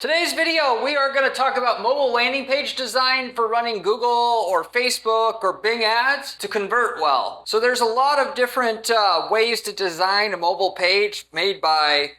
Today's video, we are going to talk about mobile landing page design for running Google or Facebook or Bing ads to convert well. So there's a lot of different ways to design a mobile page made by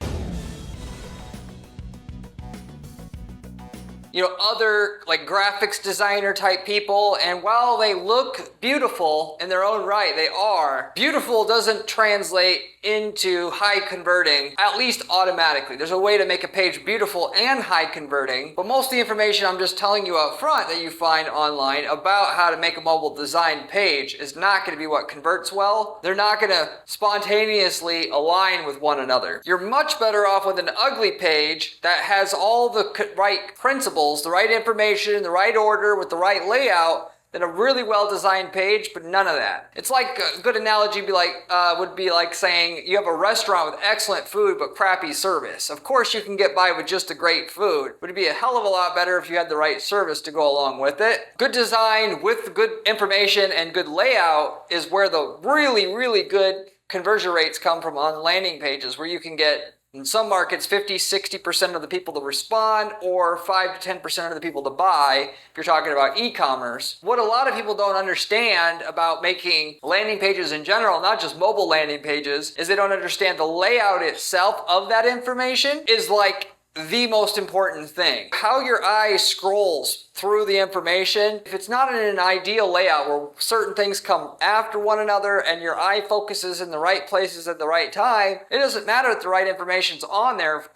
other like graphics designer type people, and while they look beautiful in their own right, they are beautiful doesn't translate into high converting, at least automatically. There's a way to make a page beautiful and high converting, but most of the information I'm just telling you up front that you find online about how to make a mobile design page is not going to be what converts well. They're not going to spontaneously align with one another. You're much better off with an ugly page that has all the right principles, the right information, the right order, with the right layout, than a really well-designed page, but none of that. It's like a good analogy would be like saying you have a restaurant with excellent food but crappy service. Of course you can get by with just the great food, but it'd be a hell of a lot better if you had the right service to go along with it. Good design with good information and good layout is where the really, really good conversion rates come from on landing pages, where you can get, in some markets, 50-60% of the people to respond, or 5-10% of the people to buy, if you're talking about e-commerce. What a lot of people don't understand about making landing pages in general, not just mobile landing pages, is they don't understand the layout itself of that information is like the most important thing. How your eye scrolls through the information, if it's not in an ideal layout where certain things come after one another and your eye focuses in the right places at the right time, it doesn't matter if the right information's on there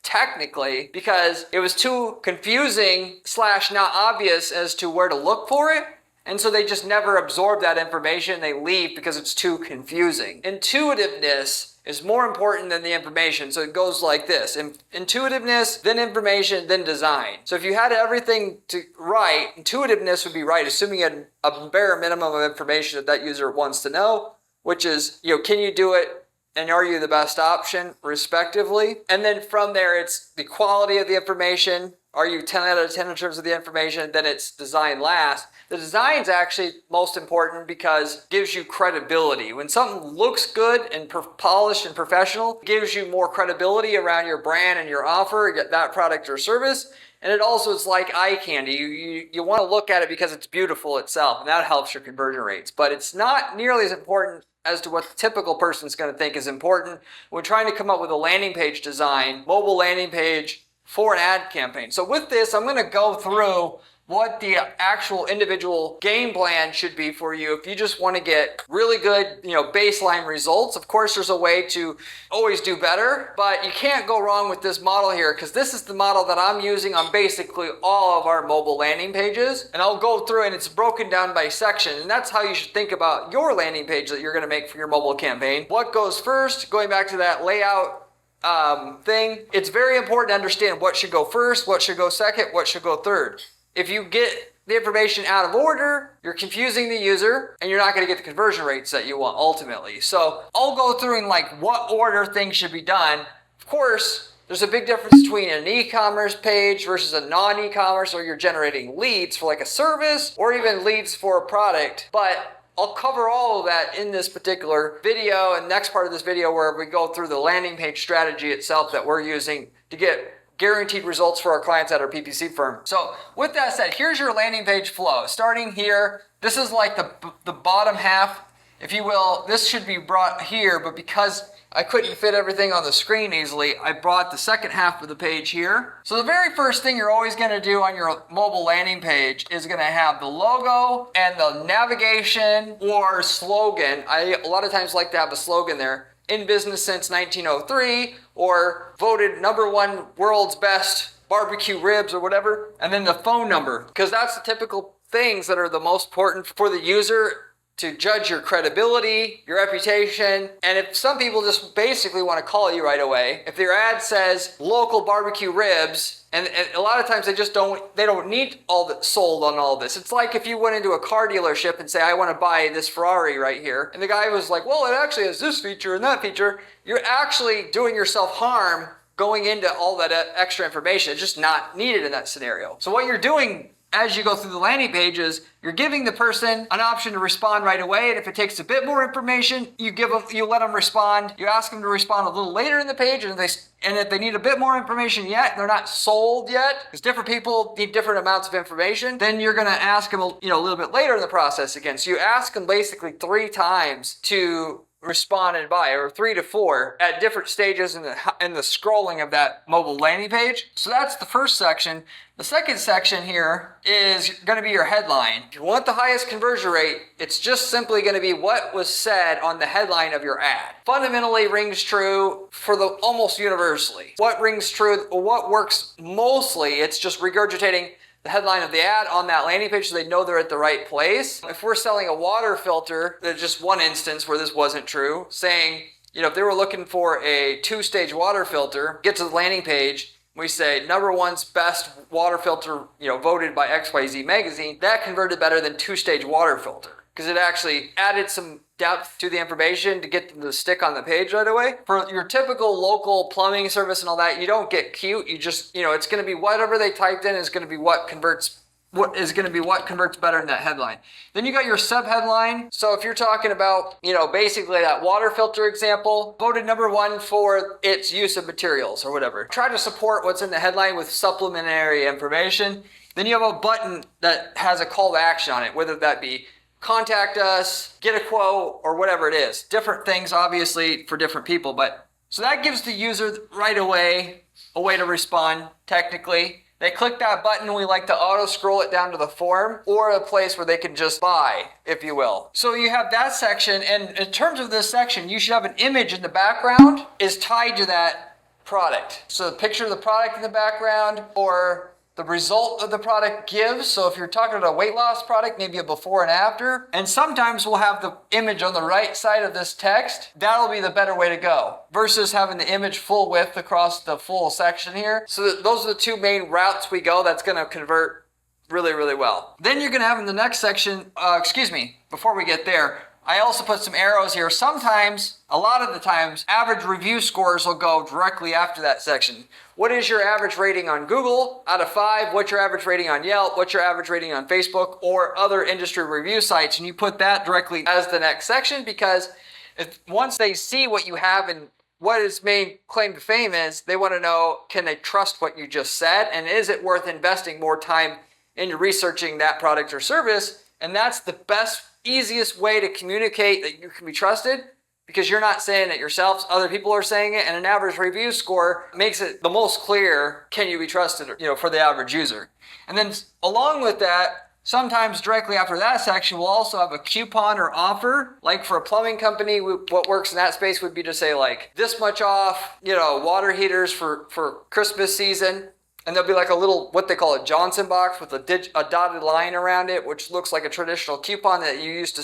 technically, because it was too confusing / not obvious as to where to look for it. And so they just never absorb that information. They leave because it's too confusing. Intuitiveness is more important than the information. So it goes like this: intuitiveness, then information, then design. So if you had everything right, intuitiveness would be right, assuming you had a bare minimum of information that user wants to know, which is, can you do it? And are you the best option, respectively? And then from there, it's the quality of the information. Are you 10 out of 10 in terms of the information? Then it's design last. The design's actually most important because it gives you credibility. When something looks good and polished and professional, it gives you more credibility around your brand and your offer, that product or service. And it also is like eye candy. You want to look at it because it's beautiful itself, and that helps your conversion rates. But it's not nearly as important as to what the typical person's going to think is important when trying to come up with a landing page design, mobile landing page for an ad campaign. So with this, I'm going to go through what the actual individual game plan should be for you if you just want to get really good, baseline results. Of course, there's a way to always do better, but you can't go wrong with this model here, because this is the model that I'm using on basically all of our mobile landing pages. And I'll go through, and it's broken down by section, and that's how you should think about your landing page that you're going to make for your mobile campaign. What goes first? Going back to that layout thing, it's very important to understand what should go first, what should go second, what should go third. If you get the information out of order, you're confusing the user, and you're not going to get the conversion rates that you want ultimately. So I'll go through in what order things should be done. Of course, there's a big difference between an e-commerce page versus a non-e-commerce, or you're generating leads for like a service or even leads for a product. But I'll cover all of that in this particular video and next part of this video, where we go through the landing page strategy itself that we're using to get guaranteed results for our clients at our PPC firm. So with that said, here's your landing page flow. Starting here, this is like the bottom half, if you will. This should be brought here, but because I couldn't fit everything on the screen easily, I brought the second half of the page here. So the very first thing you're always going to do on your mobile landing page is going to have the logo and the navigation or slogan. I a lot of times like to have a slogan there: in business since 1903, or voted #1 world's best barbecue ribs, or whatever. And then the phone number, because that's the typical things that are the most important for the user to judge your credibility, your reputation. And if some people just basically want to call you right away, if their ad says local barbecue ribs, and a lot of times they don't need all that sold on all this. It's like if you went into a car dealership and say, I want to buy this Ferrari right here, and the guy was like, well, it actually has this feature and that feature. You're actually doing yourself harm going into all that extra information. It's just not needed in that scenario. So what you're doing as you go through the landing pages, you're giving the person an option to respond right away. And if it takes a bit more information, you let them respond. You ask them to respond a little later in the page, and if they need a bit more information yet, they're not sold yet, because different people need different amounts of information, then you're going to ask them a little bit later in the process again. So you ask them basically 3 times to respond and buy, or 3 to 4 at different stages in the scrolling of that mobile landing page. So that's the first section. The second section here is going to be your headline. If you want the highest conversion rate, it's just simply going to be what was said on the headline of your ad. Fundamentally rings true for almost universally. What rings true, what works mostly, it's just regurgitating the headline of the ad on that landing page so they know they're at the right place. If we're selling a water filter, there's just one instance where this wasn't true, saying, if they were looking for a 2-stage water filter, get to the landing page, we say #1's best water filter, voted by XYZ magazine, that converted better than 2-stage water filter, because it actually added some depth to the information to get them to stick on the page right away. For your typical local plumbing service and all that, you don't get cute. You just, it's going to be whatever they typed in is going to be what converts better in that headline. Then you got your sub-headline. So if you're talking about, basically that water filter example, voted #1 for its use of materials or whatever. Try to support what's in the headline with supplementary information. Then you have a button that has a call to action on it, whether that be contact us, get a quote, or whatever it is. Different things, obviously, for different people. But so that gives the user right away a way to respond technically. They click that button, we like to auto scroll it down to the form or a place where they can just buy, if you will. So you have that section, and in terms of this section, you should have an image in the background is tied to that product. So the picture of the product in the background, or the result of the product gives. So if you're talking about a weight loss product, maybe a before and after. And sometimes we'll have the image on the right side of this text. That'll be the better way to go versus having the image full width across the full section here. So those are the 2 main routes we go. That's going to convert really, really well. Then you're going to have in the next section, before we get there, I also put some arrows here. Sometimes, a lot of the times, average review scores will go directly after that section. What is your average rating on Google out of 5? What's your average rating on Yelp? What's your average rating on Facebook or other industry review sites? And you put that directly as the next section, because once they see what you have and what its main claim to fame is, they want to know, can they trust what you just said? And is it worth investing more time into researching that product or service? And that's the best, easiest way to communicate that you can be trusted, because you're not saying it yourself, other people are saying it, and an average review score makes it the most clear, can you be trusted, for the average user. And then along with that, sometimes directly after that section, we'll also have a coupon or offer. Like for a plumbing company, what works in that space would be to say like, this much off, water heaters for Christmas season. And there'll be like a little, what they call a Johnson box with a dotted line around it, which looks like a traditional coupon that you used to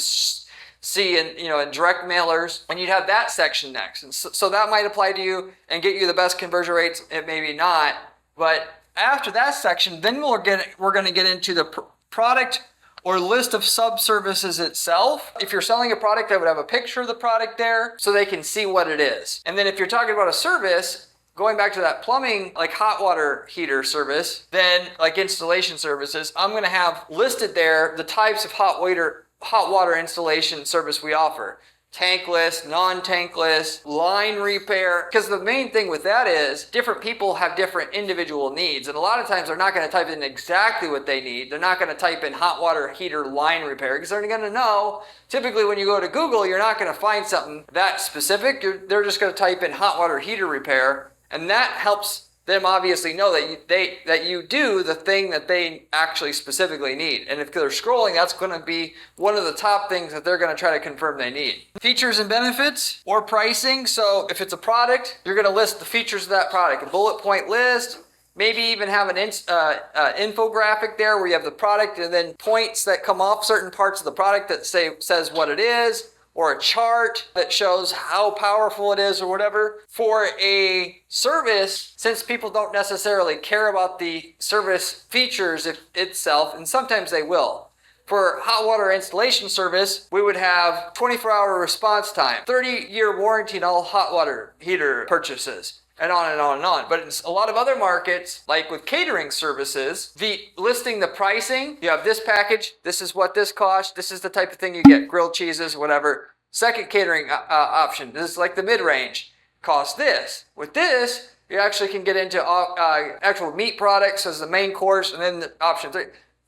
see in direct mailers. And you'd have that section next. And so that might apply to you and get you the best conversion rates. It maybe not. But after that section, then we're going to get into the product or list of sub-services itself. If you're selling a product, I would have a picture of the product there so they can see what it is. And then if you're talking about a service, going back to that plumbing, like hot water heater service, then like installation services, I'm going to have listed there the types of hot water installation service we offer. Tankless, non-tankless, line repair. Because the main thing with that is different people have different individual needs. And a lot of times they're not going to type in exactly what they need. They're not going to type in hot water heater line repair, because they're going to know, typically when you go to Google, you're not going to find something that specific. They're just going to type in hot water heater repair. And that helps them obviously know that you do the thing that they actually specifically need. And if they're scrolling, that's going to be one of the top things that they're going to try to confirm they need. Features and benefits or pricing. So if it's a product, you're going to list the features of that product, a bullet point list, maybe even have an infographic there where you have the product and then points that come off certain parts of the product that says what it is, or a chart that shows how powerful it is or whatever. For a service, since people don't necessarily care about the service features itself, and sometimes they will. For hot water installation service, we would have 24-hour response time, 30-year warranty on all hot water heater purchases, and on and on and on. But in a lot of other markets, like with catering services, listing the pricing, you have this package, this is what this costs, this is the type of thing you get, grilled cheeses, whatever. Second catering option, this is like the mid-range, costs this. With this, you actually can get into actual meat products as the main course, and then the option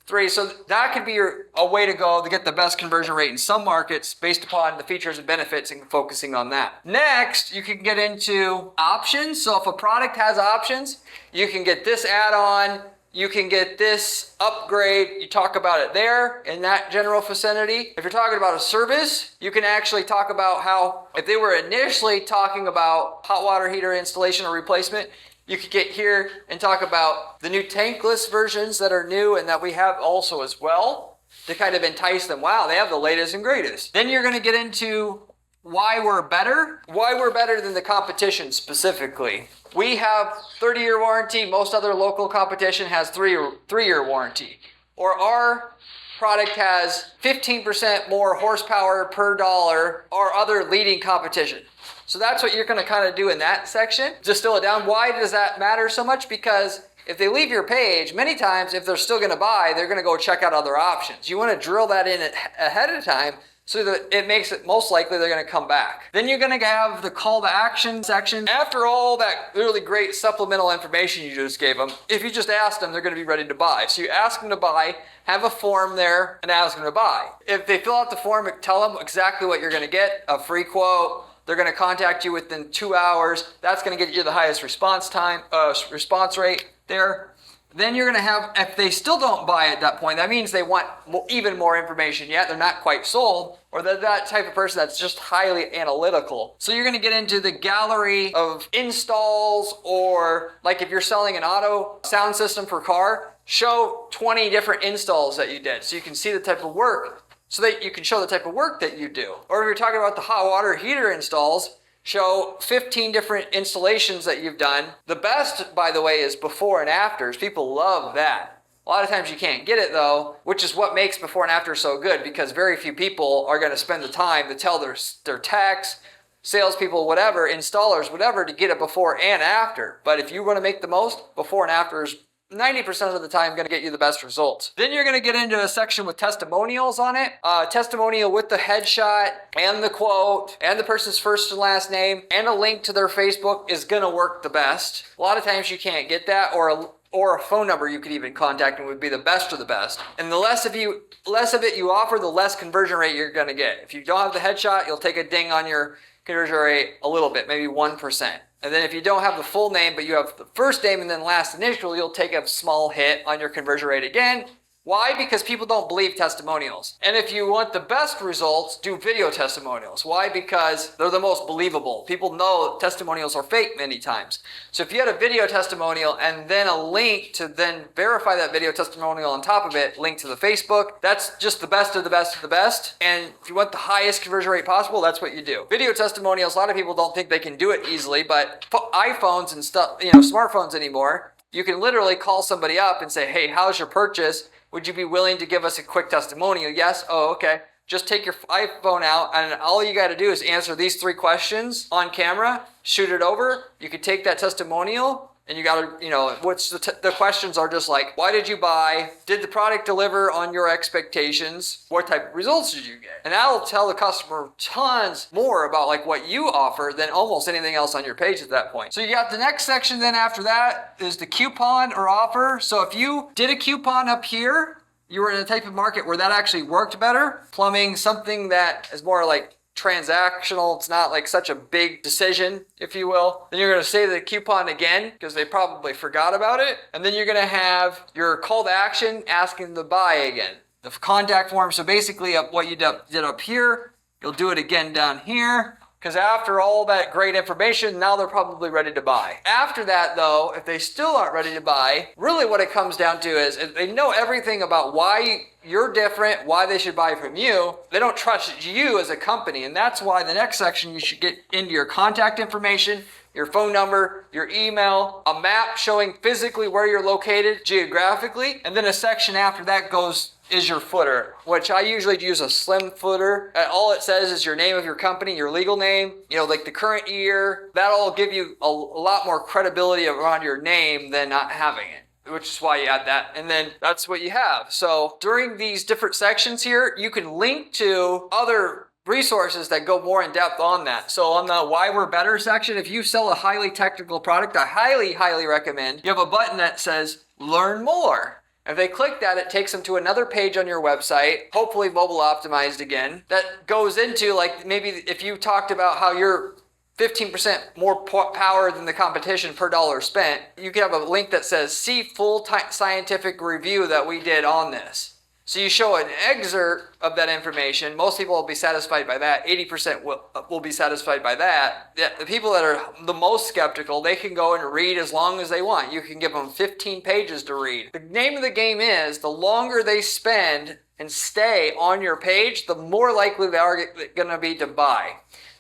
three. So that could be a way to go to get the best conversion rate in some markets based upon the features and benefits and focusing on that. Next, you can get into options. So if a product has options, you can get this add-on, you can get this upgrade. You talk about it there in that general vicinity. If you're talking about a service, you can actually talk about how, if they were initially talking about hot water heater installation or replacement, you could get here and talk about the new tankless versions that are new and that we have also as well to kind of entice them. Wow, they have the latest and greatest. Then you're going to get into why we're better than the competition specifically. We have 30-year warranty. Most other local competition has three-year warranty. Or our product has 15% more horsepower per dollar or other leading competition. So that's what you're going to kind of do in that section. Distill it down. Why does that matter so much? Because if they leave your page, many times if they're still going to buy, they're going to go check out other options. You want to drill that in ahead of time so that it makes it most likely they're going to come back. Then you're going to have the call to action section. After all that really great supplemental information you just gave them, if you just ask them, they're going to be ready to buy. So you ask them to buy, have a form there, and ask them to buy. If they fill out the form, tell them exactly what you're going to get, a free quote. They're going to contact you within 2 hours. That's going to get you the highest response rate there. Then you're going to have, if they still don't buy at that point, that means they want even more information yet. They're not quite sold, or they're that type of person that's just highly analytical. So you're going to get into the gallery of installs, or like if you're selling an auto sound system for car, show 20 different installs that you did so you can see the type of work, so that you can show the type of work that you do. Or if you're talking about the hot water heater installs, show 15 different installations that you've done. The best, by the way, is before and afters. People love that. A lot of times you can't get it though, which is what makes before and after so good, because very few people are going to spend the time to tell their techs, salespeople, whatever, installers, whatever, to get it before and after. But if you want to make the most, before and after is 90% of the time going to get you the best results. Then you're going to get into a section with testimonials on it. Testimonial with the headshot and the quote and the person's first and last name and a link to their Facebook is going to work the best. A lot of times you can't get that, or a phone number you could even contact them would be the best of the best. And the less of it you offer, the less conversion rate you're going to get. If you don't have the headshot, you'll take a ding on your conversion rate a little bit, maybe 1%. And then if you don't have the full name, but you have the first name and then last initial, you'll take a small hit on your conversion rate again. Why? Because people don't believe testimonials. And if you want the best results, do video testimonials. Why? Because they're the most believable. People know testimonials are fake many times. So if you had a video testimonial and then a link to then verify that video testimonial on top of it, link to the Facebook, that's just the best of the best of the best. And if you want the highest conversion rate possible, that's what you do. Video testimonials, a lot of people don't think they can do it easily, but iPhones and stuff, smartphones anymore, you can literally call somebody up and say, hey, how's your purchase? Would you be willing to give us a quick testimonial? Yes? Oh, okay. Just take your iPhone out, and all you got to do is answer these 3 questions on camera, shoot it over. You could take that testimonial, and you got to, what's the questions are just like, why did you buy? Did the product deliver on your expectations? What type of results did you get? And that'll tell the customer tons more about like what you offer than almost anything else on your page at that point. So you got the next section then after that is the coupon or offer. So if you did a coupon up here, you were in a type of market where that actually worked better. Plumbing, something that is more like transactional, it's not like such a big decision, if you will. Then you're going to say the coupon again because they probably forgot about it. And then you're going to have your call to action asking them to buy again. The contact form, so basically what you did up here, you'll do it again down here. Because after all that great information, now they're probably ready to buy. After that though, if they still aren't ready to buy, really what it comes down to is if they know everything about why you're different, why they should buy from you, they don't trust you as a company. And that's why the next section you should get into your contact information, your phone number, your email, a map showing physically where you're located geographically, and then a section after that goes is your footer, which I usually use a slim footer. All it says is your name of your company, your legal name, like the current year. That'll give you a lot more credibility around your name than not having it, which is why you add that. And then that's what you have. So during these different sections here, you can link to other resources that go more in depth on that. So on the Why We're Better section, if you sell a highly technical product, I highly recommend you have a button that says Learn More. If they click that, it takes them to another page on your website, hopefully mobile optimized again, that goes into like maybe if you talked about how you're 15% more power than the competition per dollar spent, you can have a link that says see full scientific review that we did on this. So you show an excerpt of that information. Most people will be satisfied by that. 80% will be satisfied by that. The people that are the most skeptical, they can go and read as long as they want. You can give them 15 pages to read. The name of the game is the longer they spend and stay on your page, the more likely they are going to be to buy.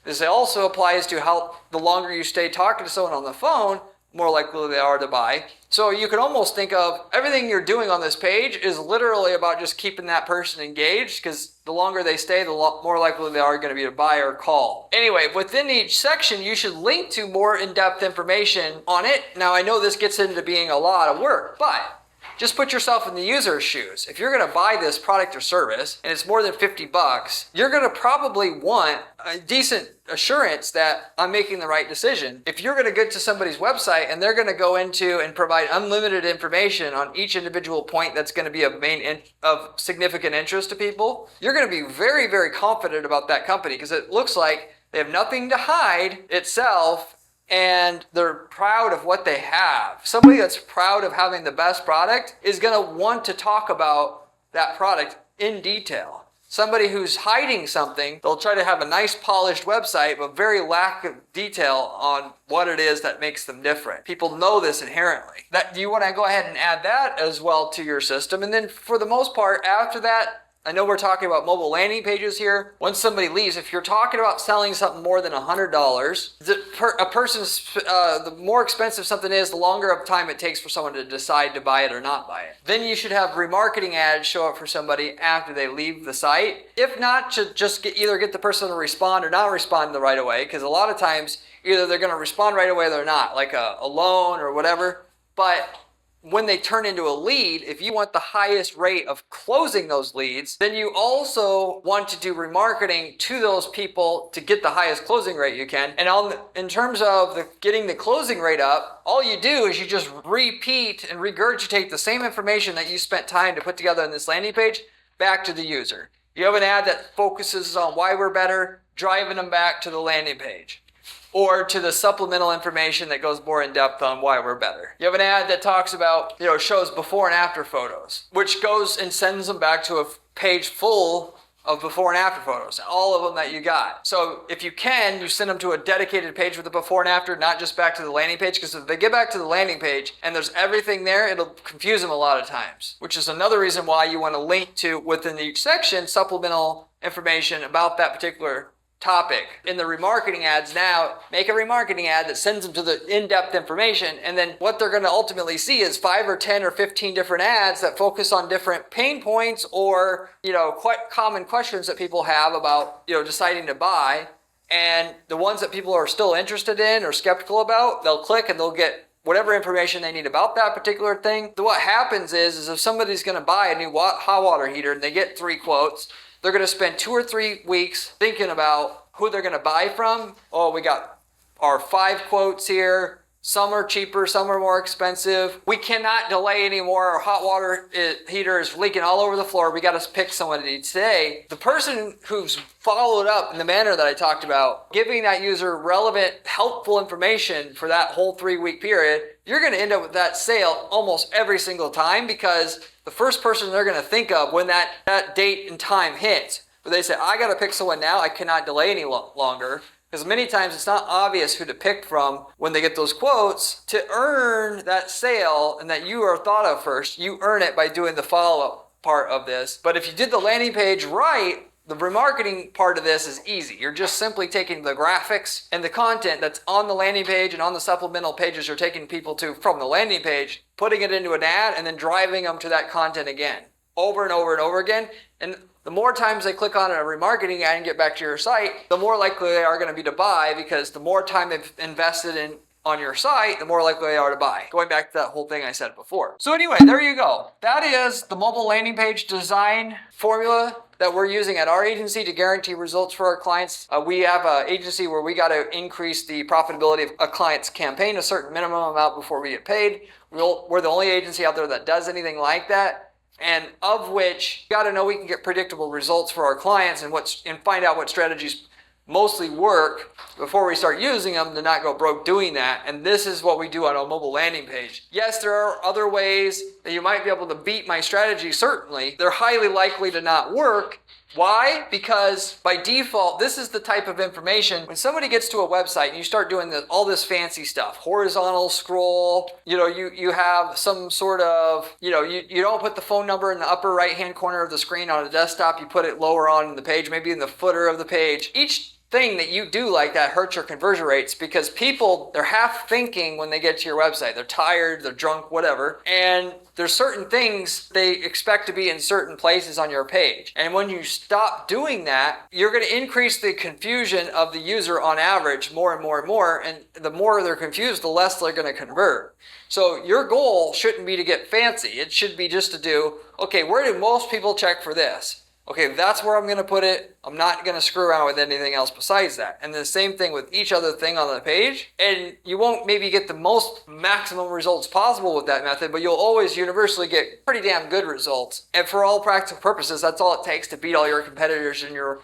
This also applies to how the longer you stay talking to someone on the phone, more likely they are to buy. So you can almost think of everything you're doing on this page is literally about just keeping that person engaged, because the longer they stay, the more likely they are going to be to buy or call. Anyway, within each section, you should link to more in-depth information on it. Now, I know this gets into being a lot of work, but just put yourself in the user's shoes. If you're going to buy this product or service and it's more than $50, you're going to probably want a decent assurance that I'm making the right decision. If you're going to get to somebody's website and they're going to go into and provide unlimited information on each individual point that's going to be of significant interest to people, you're going to be very, very confident about that company because it looks like they have nothing to hide itself. And they're proud of what they have. Somebody that's proud of having the best product is going to want to talk about that product in detail. Somebody who's hiding something, they'll try to have a nice polished website, but very lack of detail on what it is that makes them different. People know this inherently. You want to go ahead and add that as well to your system. And then for the most part, after that, I know we're talking about mobile landing pages here. Once somebody leaves, if you're talking about selling something more than $100, the more expensive something is, the longer of time it takes for someone to decide to buy it or not buy it. Then you should have remarketing ads show up for somebody after they leave the site. If not, to just either get the person to respond or not respond right away, because a lot of times either they're going to respond right away or they're not, like a loan or whatever. But when they turn into a lead, if you want the highest rate of closing those leads, then you also want to do remarketing to those people to get the highest closing rate you can. And in terms of getting the closing rate up, all you do is you just repeat and regurgitate the same information that you spent time to put together in this landing page back to the user. You have an ad that focuses on why we're better, driving them back to the landing page, or to the supplemental information that goes more in depth on why we're better. You have an ad that talks about, shows before and after photos, which goes and sends them back to a page full of before and after photos, all of them that you got. So if you can, you send them to a dedicated page with the before and after, not just back to the landing page, because if they get back to the landing page and there's everything there, it'll confuse them a lot of times, which is another reason why you want to link to, within each section, supplemental information about that particular topic. In the remarketing ads now, make a remarketing ad that sends them to the in-depth information, and then what they're going to ultimately see is 5 or 10 or 15 different ads that focus on different pain points or quite common questions that people have about deciding to buy. And the ones that people are still interested in or skeptical about, they'll click and they'll get whatever information they need about that particular thing. So what happens is if somebody's going to buy a new hot water heater and they get 3 quotes, they're going to spend 2 or 3 weeks thinking about who they're going to buy from. Oh, we got our 5 quotes here. Some are cheaper, some are more expensive. We cannot delay anymore. Our hot water heater is leaking all over the floor. We got to pick somebody today. The person who's followed up in the manner that I talked about, giving that user relevant, helpful information for that whole 3-week period, you're going to end up with that sale almost every single time, because the first person they're going to think of when that date and time hits, where they say, I got to pick someone now, I cannot delay any longer. Because many times it's not obvious who to pick from when they get those quotes. To earn that sale and that you are thought of first, you earn it by doing the follow-up part of this. But if you did the landing page right, the remarketing part of this is easy. You're just simply taking the graphics and the content that's on the landing page and on the supplemental pages you're taking people to from the landing page, putting it into an ad, and then driving them to that content again. over and over and over again. And the more times they click on a remarketing ad and get back to your site, the more likely they are going to be to buy, because the more time they've invested in on your site, the more likely they are to buy. Going back to that whole thing I said before. So anyway, there you go. That is the mobile landing page design formula that we're using at our agency to guarantee results for our clients. We have an agency where we got to increase the profitability of a client's campaign a certain minimum amount before we get paid. We're the only agency out there that does anything like that, and of which you got to know we can get predictable results for our clients and find out what strategies mostly work before we start using them to not go broke doing that. And this is what we do on a mobile landing page. Yes, there are other ways that you might be able to beat my strategy, certainly. They're highly likely to not work. Why? Because by default, this is the type of information. When somebody gets to a website and you start doing all this fancy stuff, horizontal scroll, you have some sort of, you don't put the phone number in the upper right-hand corner of the screen on a desktop, you put it lower on the page, maybe in the footer of the page. Each thing that you do like that hurts your conversion rates, because people, they're half thinking when they get to your website. They're tired, they're drunk, whatever. And there's certain things they expect to be in certain places on your page. And when you stop doing that, you're going to increase the confusion of the user on average more and more and more. And the more they're confused, the less they're going to convert. So your goal shouldn't be to get fancy. It should be just to do, okay, where do most people check for this? Okay, that's where I'm going to put it. I'm not going to screw around with anything else besides that. And the same thing with each other thing on the page. And you won't maybe get the most maximum results possible with that method, but you'll always universally get pretty damn good results. And for all practical purposes, that's all it takes to beat all your competitors in your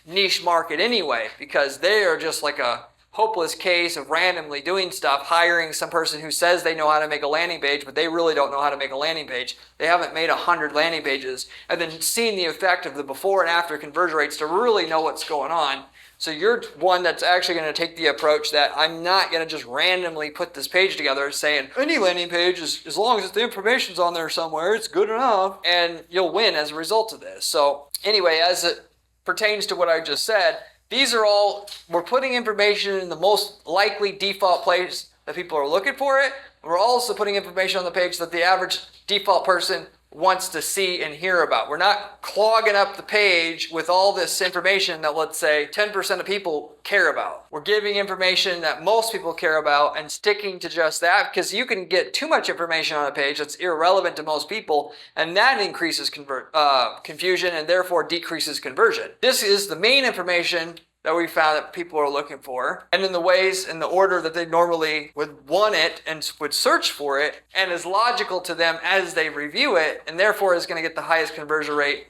niche market anyway, because they are just like a hopeless case of randomly doing stuff, hiring some person who says they know how to make a landing page, but they really don't know how to make a landing page. They haven't made 100 landing pages, and then seen the effect of the before and after conversion rates to really know what's going on. So you're one that's actually going to take the approach that I'm not going to just randomly put this page together saying any landing page, as long as the information's on there somewhere, it's good enough, and you'll win as a result of this. So anyway, as it pertains to what I just said, these are all, we're putting information in the most likely default place that people are looking for it. We're also putting information on the page that the average default person wants to see and hear about. We're not clogging up the page with all this information that, let's say, 10% of people care about. We're giving information that most people care about and sticking to just that, because you can get too much information on a page that's irrelevant to most people, and that increases confusion and therefore decreases conversion. This is the main information that we found that people are looking for, and in the ways, in the order that they normally would want it and would search for it, and is logical to them as they review it, and therefore is going to get the highest conversion rate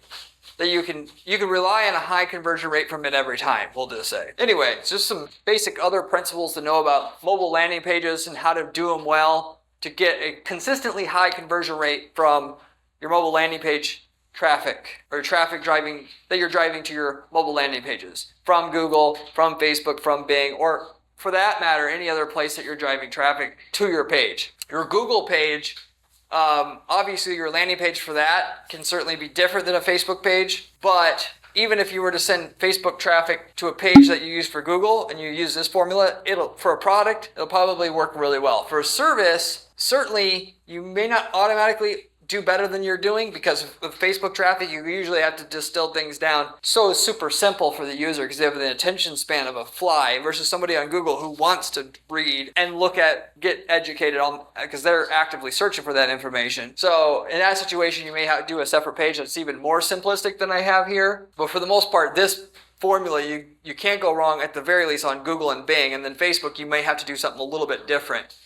that you can rely on a high conversion rate from it every time, we'll just say. Anyway, it's just some basic other principles to know about mobile landing pages and how to do them well to get a consistently high conversion rate from your mobile landing page traffic, or traffic that you're driving to your mobile landing pages from Google, from Facebook, from Bing, or for that matter, any other place that you're driving traffic to your page. Your Google page, obviously your landing page for that can certainly be different than a Facebook page, but even if you were to send Facebook traffic to a page that you use for Google and you use this formula, for a product, it'll probably work really well. For a service, certainly you may not automatically do better than you're doing, because with Facebook traffic, you usually have to distill things down so it's super simple for the user, because they have the attention span of a fly, versus somebody on Google who wants to read and get educated on, because they're actively searching for that information. So in that situation, you may have to do a separate page that's even more simplistic than I have here. But for the most part, this formula, you can't go wrong at the very least on Google and Bing. And then Facebook, you may have to do something a little bit different.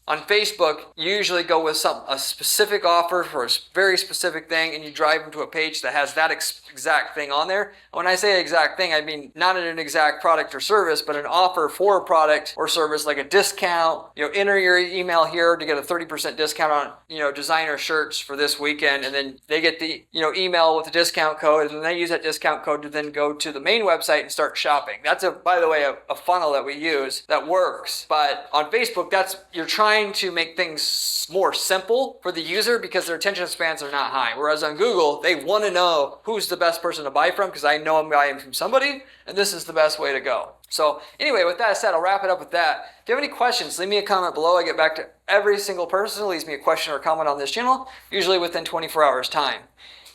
On Facebook, you usually go with a specific offer for a very specific thing, and you drive them to a page that has that exact thing on there. When I say exact thing, I mean not an exact product or service, but an offer for a product or service, like a discount. Enter your email here to get a 30% discount on, designer shirts for this weekend, and then they get the, email with the discount code, and then they use that discount code to then go to the main website and start shopping. That's by the way, a funnel that we use that works. But on Facebook, you're trying to make things more simple for the user, because their attention spans are not high. Whereas on Google, they want to know who's the best person to buy from, because I know I'm buying from somebody, and this is the best way to go. So anyway, with that said, I'll wrap it up with that. If you have any questions, leave me a comment below. I get back to every single person who leaves me a question or comment on this channel, usually within 24 hours time.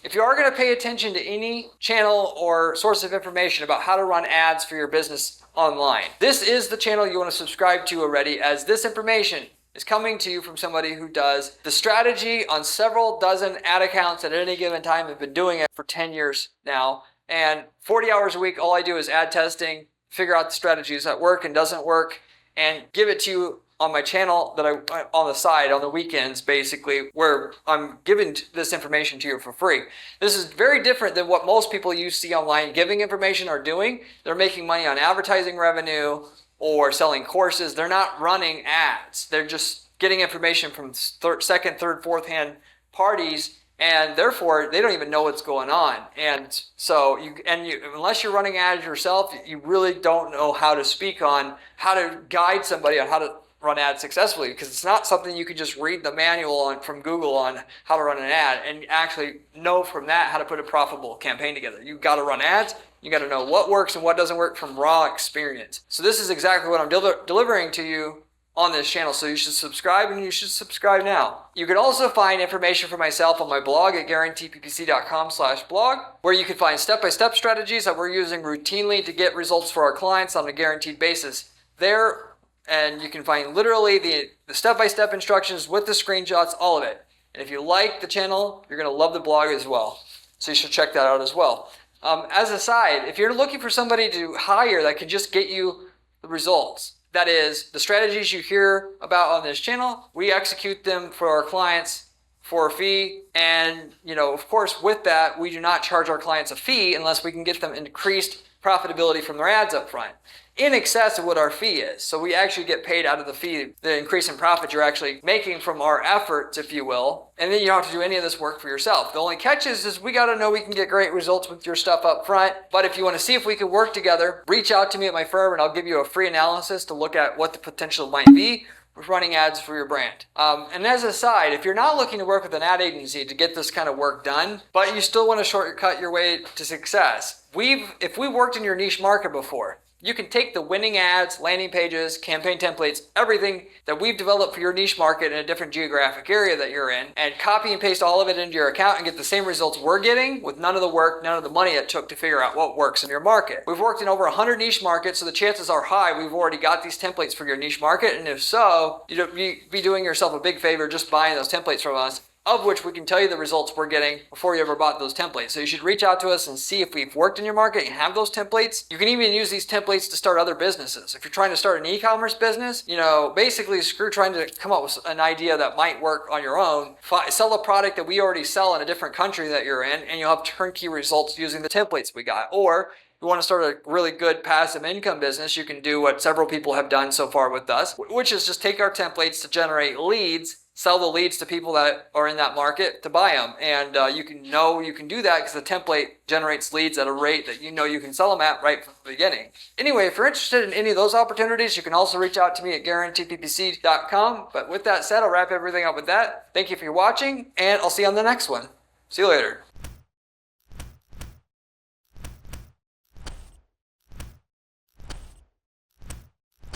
If you are going to pay attention to any channel or source of information about how to run ads for your business online, this is the channel you want to subscribe to already, as this information is coming to you from somebody who does the strategy on several dozen ad accounts at any given time. I've been doing it for 10 years now, and 40 hours a week, all I do is ad testing, figure out the strategies that work and doesn't work, and give it to you on my channel that I on the side on the weekends, basically, where I'm giving this information to you for free. This is very different than what most people you see online giving information are doing. They're making money on advertising revenue or selling courses. They're not running ads. They're just getting information from second, third, fourth hand parties, and therefore they don't even know what's going on. And so unless you're running ads yourself, you really don't know how to speak on how to guide somebody on how to run ads successfully, because it's not something you can just read the manual on from Google on how to run an ad and actually know from that how to put a profitable campaign together. You've got to run ads. You got to know what works and what doesn't work from raw experience. So this is exactly what I'm delivering to you on this channel. So you should subscribe, and you should subscribe now. You can also find information for myself on my blog at guaranteedppc.com/blog, where you can find step-by-step strategies that we're using routinely to get results for our clients on a guaranteed basis there. And you can find literally the step-by-step instructions with the screenshots, all of it. And if you like the channel, you're going to love the blog as well. So you should check that out as well. As a side, if you're looking for somebody to hire that can just get you the results, that is, the strategies you hear about on this channel, we execute them for our clients for a fee. And, of course, with that, we do not charge our clients a fee unless we can get them increased profitability from their ads up front, in excess of what our fee is. So we actually get paid out of the fee, the increase in profit you're actually making from our efforts, if you will. And then you don't have to do any of this work for yourself. The only catch is we got to know we can get great results with your stuff up front. But if you want to see if we can work together, reach out to me at my firm, and I'll give you a free analysis to look at what the potential might be with running ads for your brand. And as a side, if you're not looking to work with an ad agency to get this kind of work done, but you still want to shortcut your way to success, if we worked in your niche market before, you can take the winning ads, landing pages, campaign templates, everything that we've developed for your niche market in a different geographic area that you're in, and copy and paste all of it into your account and get the same results we're getting with none of the work, none of the money it took to figure out what works in your market. We've worked in over 100 niche markets, so the chances are high we've already got these templates for your niche market. And if so, you'd be doing yourself a big favor just buying those templates from us, of which we can tell you the results we're getting before you ever bought those templates. So you should reach out to us and see if we've worked in your market and have those templates. You can even use these templates to start other businesses. If you're trying to start an e-commerce business, basically screw trying to come up with an idea that might work on your own. Sell a product that we already sell in a different country that you're in, and you'll have turnkey results using the templates we got. Or you want to start a really good passive income business, you can do what several people have done so far with us, which is just take our templates to generate leads, sell the leads to people that are in that market to buy them. And you can do that because the template generates leads at a rate that you can sell them at right from the beginning. Anyway, if you're interested in any of those opportunities, you can also reach out to me at guaranteedppc.com. But with that said, I'll wrap everything up with that. Thank you for watching, and I'll see you on the next one. See you later.